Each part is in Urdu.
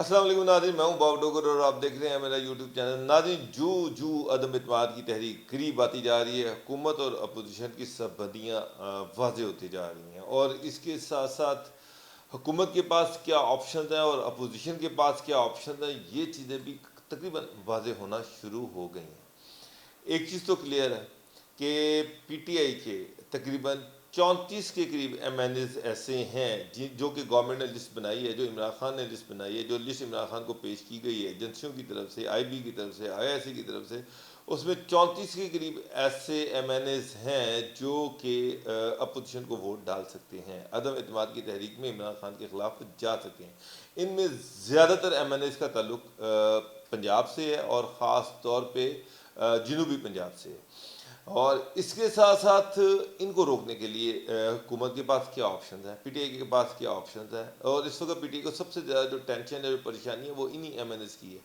السلام علیکم ناظرین، میں ہوں باب ڈوگر اور آپ دیکھ رہے ہیں میرا یوٹیوب چینل۔ ناظرین، جو عدم اعتماد کی تحریک قریب آتی جا رہی ہے، حکومت اور اپوزیشن کی سربندیاں واضح ہوتی جا رہی ہیں، اور اس کے ساتھ ساتھ حکومت کے پاس کیا آپشنز ہیں اور اپوزیشن کے پاس کیا آپشنز ہیں، یہ چیزیں بھی تقریباً واضح ہونا شروع ہو گئی ہیں۔ ایک چیز تو کلیئر ہے کہ پی ٹی آئی کے تقریباً 34 کے قریب ایم این ایز ایسے ہیں جو کہ گورنمنٹ نے لسٹ بنائی ہے، جو عمران خان نے لسٹ بنائی ہے، جو لسٹ عمران خان کو پیش کی گئی ہے ایجنسیوں کی طرف سے، آئی بی کی طرف سے، آئی ایس سی کی طرف سے، اس میں 34 کے قریب ایسے ایم این ایز ہیں جو کہ اپوزیشن کو ووٹ ڈال سکتے ہیں، عدم اعتماد کی تحریک میں عمران خان کے خلاف جا سکتے ہیں۔ ان میں زیادہ تر ایم این ایز کا تعلق پنجاب سے ہے، اور خاص طور پہ جنوبی پنجاب سے ہے۔ اور اس کے ساتھ ساتھ ان کو روکنے کے لیے حکومت کے پاس کیا آپشنز ہیں، پی ٹی آئی کے پاس کیا آپشنز ہیں، اور اس وقت پی ٹی آئی کو سب سے زیادہ جو ٹینشن ہے، جو پریشانی ہے، وہ انہی ایم این ایس کی ہے۔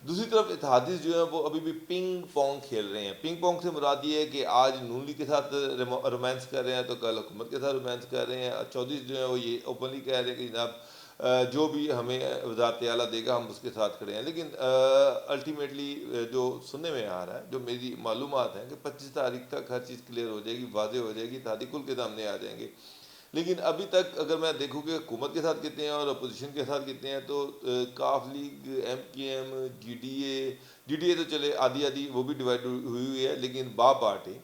دوسری طرف اتحادی جو ہیں وہ ابھی بھی پنگ پونگ کھیل رہے ہیں۔ پنگ پونگ سے مراد یہ ہے کہ آج نون لیگ کے ساتھ رومانس کر رہے ہیں تو کل حکومت کے ساتھ رومانس کر رہے ہیں۔ چودھری جو ہیں وہ یہ اوپنلی کہہ رہے ہیں کہ جناب جو بھی ہمیں وزارت اعلیٰ دے گا ہم اس کے ساتھ کھڑے ہیں، لیکن الٹیمیٹلی جو سننے میں آ رہا ہے، جو میری معلومات ہیں، کہ 25 تاریخ تک ہر چیز کلیئر ہو جائے گی، واضح ہو جائے گی، اتحادی کل کے سامنے آ جائیں گے۔ لیکن ابھی تک اگر میں دیکھوں کہ حکومت کے ساتھ کتنے ہیں اور اپوزیشن کے ساتھ کتنے ہیں، تو کاف league, M Q M, G D A تو چلے آدھی آدھی وہ بھی ڈیوائڈ ہوئی ہوئی ہے، لیکن پارٹی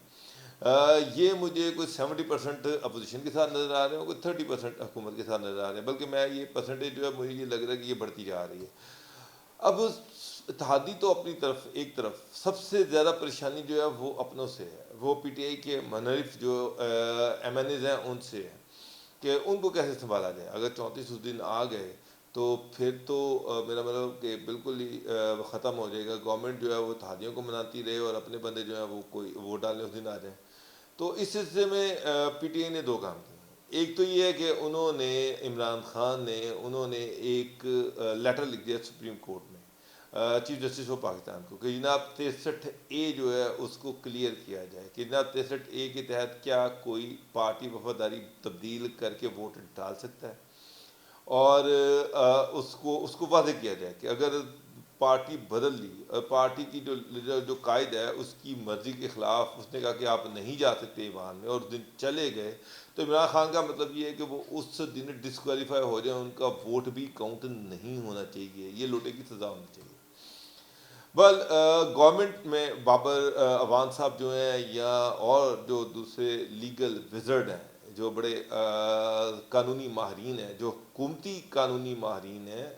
یہ مجھے کوئی 70% اپوزیشن کے ساتھ نظر آ رہے ہیں، کوئی 30% حکومت کے ساتھ نظر آ رہے ہیں، بلکہ میں یہ پرسنٹیج جو ہے مجھے یہ لگ رہا ہے کہ یہ بڑھتی جا رہی ہے۔ اب اتحادی تو اپنی طرف ایک طرف سب سے زیادہ پریشانی جو ہے وہ اپنوں سے ہے، وہ پی ٹی آئی کے منحرف جو ایم این ایز ہیں ان سے ہے کہ ان کو کیسے سنبھالا جائے۔ اگر 34 اس دن آ گئے تو پھر تو میرا مطلب کہ بالکل ہی ختم ہو جائے گا۔ گورنمنٹ جو ہے وہ اتحادیوں کو مناتی رہے اور اپنے بندے جو ہیں وہ کوئی ووٹ ڈالنے اس دن آ جائیں۔ تو اس سلسلے میں پی ٹی آئی نے دو کام کیے۔ ایک تو یہ ہے کہ انہوں نے عمران خان نے انہوں نے ایک لیٹر لکھ دیا سپریم کورٹ میں، چیف جسٹس آف پاکستان کو، کہ جناب 63A جو ہے اس کو کلیئر کیا جائے کہ جناب 63A کے تحت کیا کوئی پارٹی وفاداری تبدیل کر کے ووٹ ڈال سکتا ہے، اور اس کو واضح کیا جائے کہ اگر پارٹی بدل لی، پارٹی کی جو قائد ہے اس کی مرضی کے خلاف اس نے کہا کہ آپ نہیں جا سکتے ایوان میں، اور اس دن چلے گئے، تو عمران خان کا مطلب یہ ہے کہ وہ اس دن ڈسکوالیفائی ہو جائیں، ان کا ووٹ بھی کاؤنٹ نہیں ہونا چاہیے، یہ لوٹے کی سزا ہونی چاہیے۔ گورنمنٹ میں بابر عوان صاحب جو ہیں یا اور جو دوسرے لیگل وزرڈ ہیں، جو بڑے قانونی ماہرین ہیں، جو حکومتی قانونی ماہرین ہیں،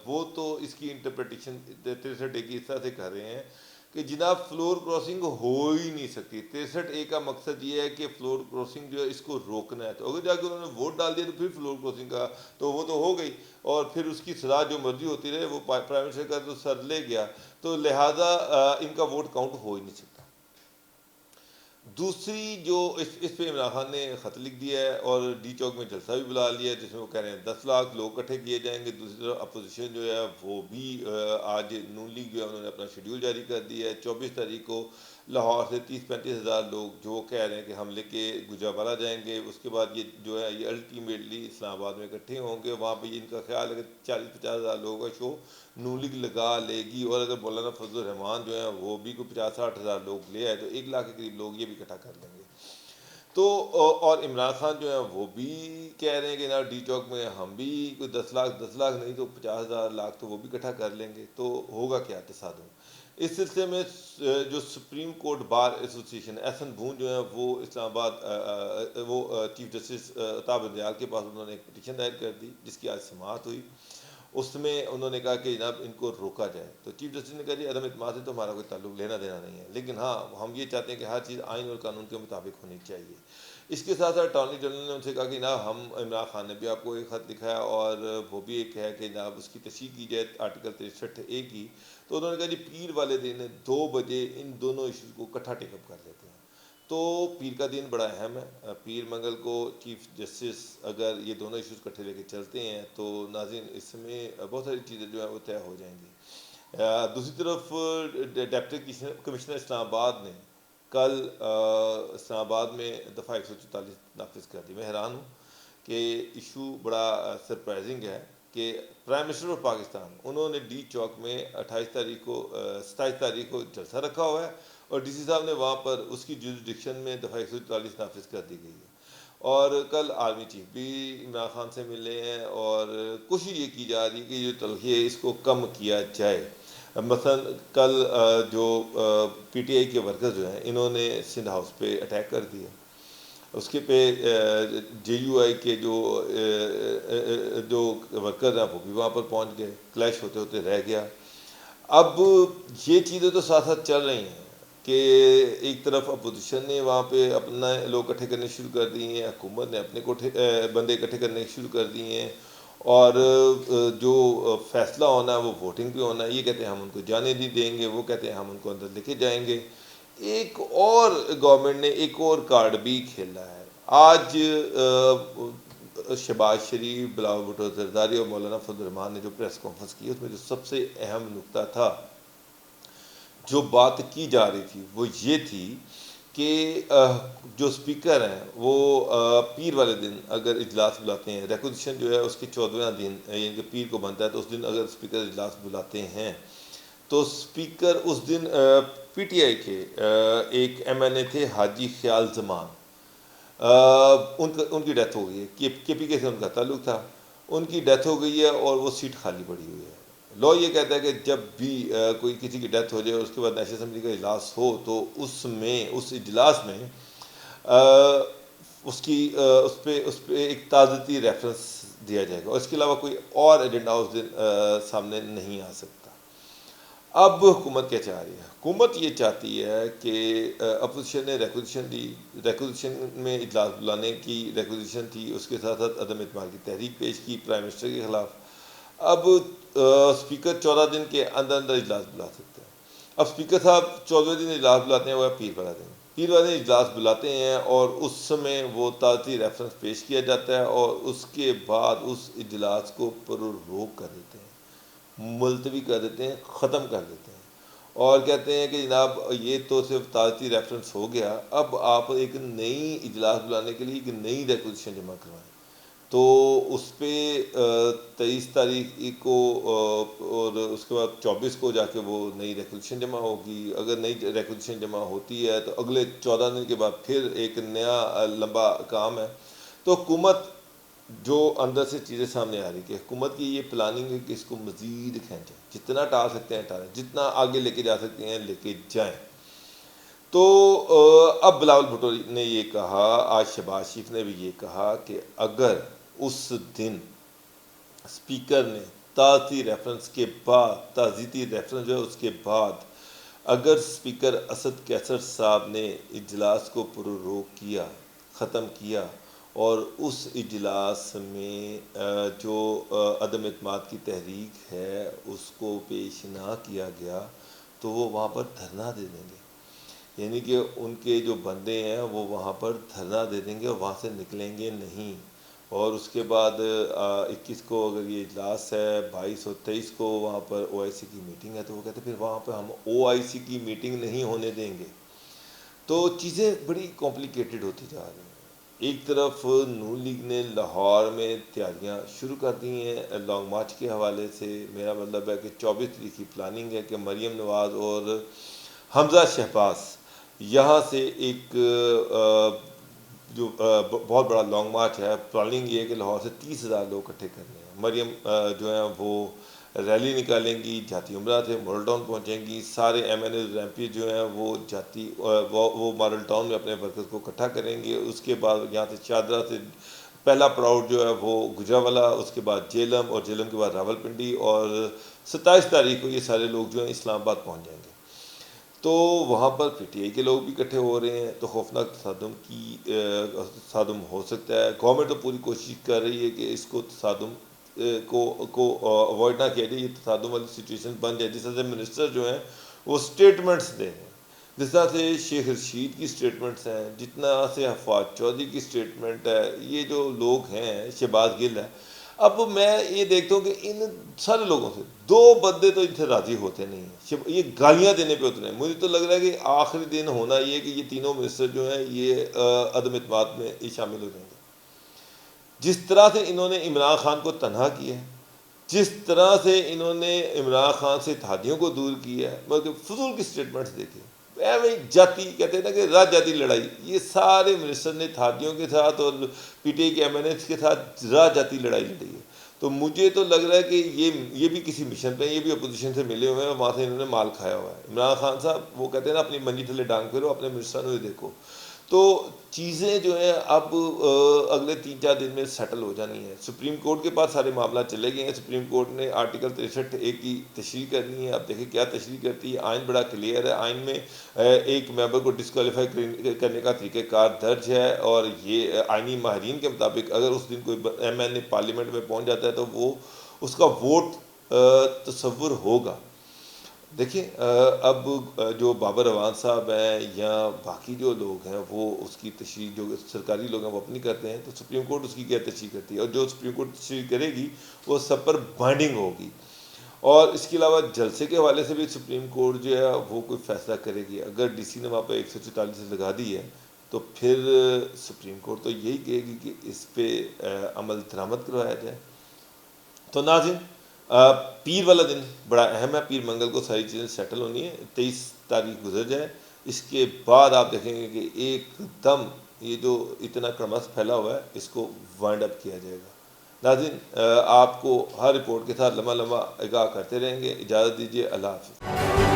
وہ تو اس کی انٹرپریٹیشن 63A کی اس طرح سے کر رہے ہیں کہ جناب فلور کراسنگ ہو ہی نہیں سکتی۔ 63A کا مقصد یہ ہے کہ فلور کراسنگ جو ہے اس کو روکنا ہے، تو اگر جا کے انہوں نے ووٹ ڈال دیا تو پھر فلور کراسنگ کا تو وہ تو ہو گئی، اور پھر اس کی سزا جو مرضی ہوتی رہے، وہ پرائم منسٹر کا تو سر لے گیا، تو لہٰذا ان کا ووٹ کاؤنٹ ہو ہی نہیں سکتا۔ دوسری جو اس پہ عمران خان نے خط لکھ دیا ہے اور ڈی چوک میں جلسہ بھی بلا لیا ہے، جس میں وہ کہہ رہے ہیں 10 لاکھ لوگ اکٹھے کیے جائیں گے۔ دوسری طرف اپوزیشن جو ہے وہ بھی آج نون لیگ جو ہے انہوں نے اپنا شیڈیول جاری کر دیا ہے، 24 تاریخ کو لاہور سے 30-35 ہزار لوگ جو کہہ رہے ہیں کہ ہم لے کے گجرانوالہ جائیں گے، اس کے بعد یہ جو ہے یہ الٹیمیٹلی اسلام آباد میں اکٹھے ہوں گے، وہاں پہ ان کا خیال ہے کہ 40-50 ہزار لوگوں کا شو نون لیگ لگا لے گی، اور اگر مولانا فضل الرحمان جو ہیں وہ بھی کوئی 50-60 ہزار لوگ لے آئے تو 1 لاکھ کے قریب لوگ یہ بھی اکٹھا کر لیں گے۔ تو اور عمران خان جو ہیں وہ بھی کہہ رہے ہیں کہ نا ڈی چوک میں ہم بھی کوئی 10 لاکھ نہیں تو 50 ہزار لاکھ تو وہ بھی اکٹھا کر لیں گے، تو ہوگا کیا تصادم۔ اس سلسلے میں جو سپریم کورٹ بار ایسوسیشن احسن بھون جو ہیں وہ اسلام آباد وہ چیف جسٹس عطا بندیال کے پاس انہوں نے ایک پٹیشن دائر کر دی، جس کی آج سماعت ہوئی۔ اس میں انہوں نے کہا کہ جناب ان کو روکا جائے، تو چیف جسٹس نے کہا جی عدم اعتماد سے تو ہمارا کوئی تعلق لینا دینا نہیں ہے، لیکن ہاں ہم یہ چاہتے ہیں کہ ہر چیز آئین اور قانون کے مطابق ہونی چاہیے۔ اس کے ساتھ ساتھ اٹارنی جنرل نے ان سے کہا کہ جناب ہم عمران خان نے بھی آپ کو ایک خط لکھا ہے اور وہ بھی ایک ہے کہ جناب اس کی تصحیح کی جائے آرٹیکل 63A کی، تو انہوں نے کہا جی پیر والے دن 2 بجے ان دونوں ایشوز کو اکٹھا ٹیک اپ کر لیتے ہیں۔ تو پیر کا دن بڑا اہم ہے، پیر منگل کو چیف جسٹس اگر یہ دونوں ایشوز کٹھے لے کے چلتے ہیں تو ناظرین اس میں بہت ساری چیزیں جو ہیں وہ طے ہو جائیں گی۔ دوسری طرف ڈپٹی کمشنر اسلام آباد نے کل اسلام آباد میں دفعہ 144 نافذ کر دی۔ میں حیران ہوں کہ ایشو بڑا سرپرائزنگ ہے کہ پرائم منسٹر آف پاکستان انہوں نے ڈی چوک میں 27 تاریخ کو جلسہ رکھا ہوا ہے اور ڈی سی صاحب نے وہاں پر اس کی جوریسڈکشن میں دفعہ 144 نافذ کر دی گئی ہے. اور کل آرمی چیف بھی عمران خان سے ملے ہیں اور کوشش یہ کی جا رہی ہے کہ یہ تلخی ہے اس کو کم کیا جائے. مثلا کل جو پی ٹی آئی کے ورکر جو ہیں انہوں نے سندھ ہاؤس پہ اٹیک کر دیا. اس کے پہ جے یو آئی کے جو ورکر ہیں وہ بھی وہاں پر پہنچ گئے, کلیش ہوتے ہوتے رہ گیا. اب یہ چیزیں تو ساتھ ساتھ چل رہی ہیں کہ ایک طرف اپوزیشن نے وہاں پہ اپنا لوگ اکٹھے کرنے شروع کر دیے ہیں, حکومت نے اپنے بندے اکٹھے کرنے شروع کر دیے ہیں, اور جو فیصلہ ہونا ہے وہ ووٹنگ پہ ہونا ہے. یہ کہتے ہیں ہم ان کو جانے نہیں دیں گے, وہ کہتے ہیں ہم ان کو اندر لے کے جائیں گے. ایک اور گورنمنٹ نے ایک اور کارڈ بھی کھیلا ہے. آج شہباز شریف, بلاول بھٹو زرداری اور مولانا فضل الرحمان نے جو پریس کانفرنس کی اس میں جو سب سے اہم نکتہ تھا جو بات کی جا رہی تھی وہ یہ تھی کہ جو اسپیکر ہیں وہ پیر والے دن اگر اجلاس بلاتے ہیں, ریکوزیشن جو ہے اس کے 14واں دن یعنی کہ پیر کو بنتا ہے, تو اس دن اگر اسپیکر اجلاس بلاتے ہیں تو speaker us then P T I کے ایک ایم این اے تھے حاجی خیال زمان, ان کی ڈیتھ ہو گئی ہے, کے پی کے سے ان کا تعلق تھا, ان کی ڈیتھ ہو گئی ہے اور وہ سیٹ خالی پڑی ہوئی ہے. لا یہ کہتا ہے کہ جب بھی کوئی کسی کی ڈیتھ ہو جائے اس کے بعد نیشنل اسمبلی کا اجلاس ہو تو اس اجلاس میں اس پہ ایک تعزیتی ریفرنس دیا جائے گا, اور اس کے علاوہ کوئی اور ایجنڈا اس دن سامنے نہیں آ سکتا. اب حکومت کیا چاہ رہی ہے؟ حکومت یہ چاہتی ہے کہ اپوزیشن نے ریکوزیشن دی, ریکوزیشن میں اجلاس بلانے کی ریکوزیشن تھی, اس کے ساتھ ساتھ عدم اعتماد کی تحریک پیش کی پرائم منسٹر کے خلاف. اب اسپیکر 14 دن کے اندر اجلاس بلا سکتے ہیں. اب اسپیکر صاحب 14 دن اجلاس بلاتے ہیں, وہ پیر والا دن اجلاس بلاتے ہیں اور اس میں وہ تعزیتی ریفرنس پیش کیا جاتا ہے اور اس کے بعد اس اجلاس کو پر روک کر دیتے ہیں, ملتوی کر دیتے ہیں, ختم کر دیتے ہیں اور کہتے ہیں کہ جناب یہ تو صرف تعزیتی ریفرنس ہو گیا, اب آپ ایک نئی اجلاس بلانے کے لیے ایک نئی ریکوزیشن جمع کروائیں. تو اس پہ 23 تاریخ کو اور اس کے بعد 24 کو جا کے وہ نئی ریکوزیشن جمع ہوگی. اگر نئی ریکوزیشن جمع ہوتی ہے تو اگلے 14 دن کے بعد پھر ایک نیا لمبا کام ہے. تو حکومت جو اندر سے چیزیں سامنے آ رہی کہ حکومت کی یہ پلاننگ ہے کہ اس کو مزید کھینچیں, جتنا ٹال سکتے ہیں ٹالیں, جتنا آگے لے کے جا سکتے ہیں لے کے جائیں. تو اب بلاول بھٹو نے یہ کہا, آج شہباز شریف نے بھی یہ کہا کہ اگر اس دن اسپیکر نے تعزیتی ریفرنس جو ہے اس کے بعد اگر اسپیکر اسد کیسر صاحب نے اجلاس کو پر روک کیا, ختم کیا, اور اس اجلاس میں جو عدم اعتماد کی تحریک ہے اس کو پیش نہ کیا گیا تو وہ وہاں پر دھرنا دے دیں گے. یعنی کہ ان کے جو بندے ہیں وہ وہاں پر دھرنا دے دیں گے اور وہاں سے نکلیں گے نہیں. اور اس کے بعد 21 کو اگر یہ اجلاس ہے, 22 اور 23 کو وہاں پر او آئی سی کی میٹنگ ہے, تو وہ کہتے ہیں پھر وہاں پہ ہم او آئی سی کی میٹنگ نہیں ہونے دیں گے. تو چیزیں بڑی کمپلیکیٹڈ ہوتی جا رہی ہیں. ایک طرف نون لیگ نے لاہور میں تیاریاں شروع کر دی ہیں لانگ مارچ کے حوالے سے. میرا مطلب ہے کہ 24 تاریخ کی پلاننگ ہے کہ مریم نواز اور حمزہ شہباز یہاں سے ایک جو بہت بڑا لانگ مارچ ہے. پلاننگ یہ ہے کہ لاہور سے 30,000 لوگ اکٹھے کرنے ہیں. مریم جو ہیں وہ ریلی نکالیں گی, جاتی عمرہ سے ماڈل ٹاؤن پہنچیں گی. سارے M N As M P جو ہیں وہ ماڈل ٹاؤن میں اپنے ورکرز کو اکٹھا کریں گے. اس کے بعد یہاں سے شاہدرہ سے پہلا پڑاؤ جو ہے وہ گجرانوالہ, اس کے بعد جہلم, اور جہلم کے بعد راولپنڈی, اور 27 تاریخ کو یہ سارے لوگ جو ہیں اسلام آباد پہنچ جائیں گے. تو وہاں پر پی ٹی آئی کے لوگ بھی اکٹھے ہو رہے ہیں. تو خوفناک تصادم ہو سکتا ہے. گورنمنٹ تو پوری کوشش کر رہی ہے کہ اس کو تصادم کو اوائڈ نہ کیا جائے, یہ تصادم والی سچویشن بن جائے. جس طرح سے منسٹر جو ہیں وہ اسٹیٹمنٹس دے رہے ہیں, جس طرح سے شیخ رشید کی اسٹیٹمنٹس ہیں, جتنا سے حفاظ چودھری کی اسٹیٹمنٹ ہے, یہ جو لوگ ہیں, شہباز گل ہے. اب میں یہ دیکھتا ہوں کہ ان سارے لوگوں سے 2 بندے تو ان سے راضی ہوتے نہیں ہیں. یہ گالیاں دینے پہ اترے ہیں. مجھے تو لگ رہا ہے کہ آخری دن ہونا یہ کہ یہ تینوں منسٹر جو ہیں یہ عدم اعتماد میں شامل ہو جائیں گے. جس طرح سے انہوں نے عمران خان کو تنہا کیا ہے, جس طرح سے انہوں نے عمران خان سے اتحادیوں کو دور کیا ہے، مگر فضول کی سٹیٹمنٹس دیکھیں، ایویں جاتی کہتے ہیں نا کہ راج جاتی لڑائی، یہ سارے منسٹر نے اتحادیوں کے ساتھ اور پی ٹی آئی کے ایم این ایس کے ساتھ راج جاتی لڑائی لڑی ہے. تو مجھے تو لگ رہا ہے کہ یہ بھی کسی مشن پہ، یہ بھی اپوزیشن سے ملے ہوئے ہیں اور وہاں سے انہوں نے مال کھایا ہوا ہے. عمران خان صاحب وہ کہتے ہیں نا اپنی منجی تھلے ڈانگ پھیرو، اپنے منسٹروں کو دیکھو. تو چیزیں جو ہیں اب اگلے 3-4 دن میں سیٹل ہو جانی ہیں. سپریم کورٹ کے پاس سارے معاملات چلے گئے ہیں. سپریم کورٹ نے آرٹیکل 63(a) کی تشریح کرنی ہے. اب دیکھیں کیا تشریح کرتی ہے. آئین بڑا کلیئر ہے. آئین میں ایک ممبر کو ڈسکوالیفائی کرنے کا طریقہ کار درج ہے، اور یہ آئینی ماہرین کے مطابق اگر اس دن کوئی ایم این اے پارلیمنٹ میں پہنچ جاتا ہے تو وہ اس کا ووٹ تصور ہوگا. دیکھیں اب جو بابر اعوان صاحب ہیں یا باقی جو لوگ ہیں وہ اس کی تشریح، جو سرکاری لوگ ہیں وہ اپنی کرتے ہیں، تو سپریم کورٹ اس کی کیا تشریح کرتی ہے، اور جو سپریم کورٹ تشریح کرے گی وہ سب پر بائنڈنگ ہوگی. اور اس کے علاوہ جلسے کے حوالے سے بھی سپریم کورٹ جو ہے وہ کوئی فیصلہ کرے گی. اگر ڈی سی نے وہاں پہ 144 لگا دی ہے تو پھر سپریم کورٹ تو یہی کہے گی کہ اس پہ عمل درآمد کروایا جائے. تو ناظرین، پیر والا دن بڑا اہم ہے. پیر منگل کو ساری چیزیں سیٹل ہونی ہے. 23 تاریخ گزر جائے، اس کے بعد آپ دیکھیں گے کہ ایک دم یہ جو اتنا کرمس پھیلا ہوا ہے اس کو وائنڈ اپ کیا جائے گا. ناظرین، آپ کو ہر رپورٹ کے ساتھ لمحہ لمحہ آگاہ کرتے رہیں گے. اجازت دیجیے، اللہ حافظ.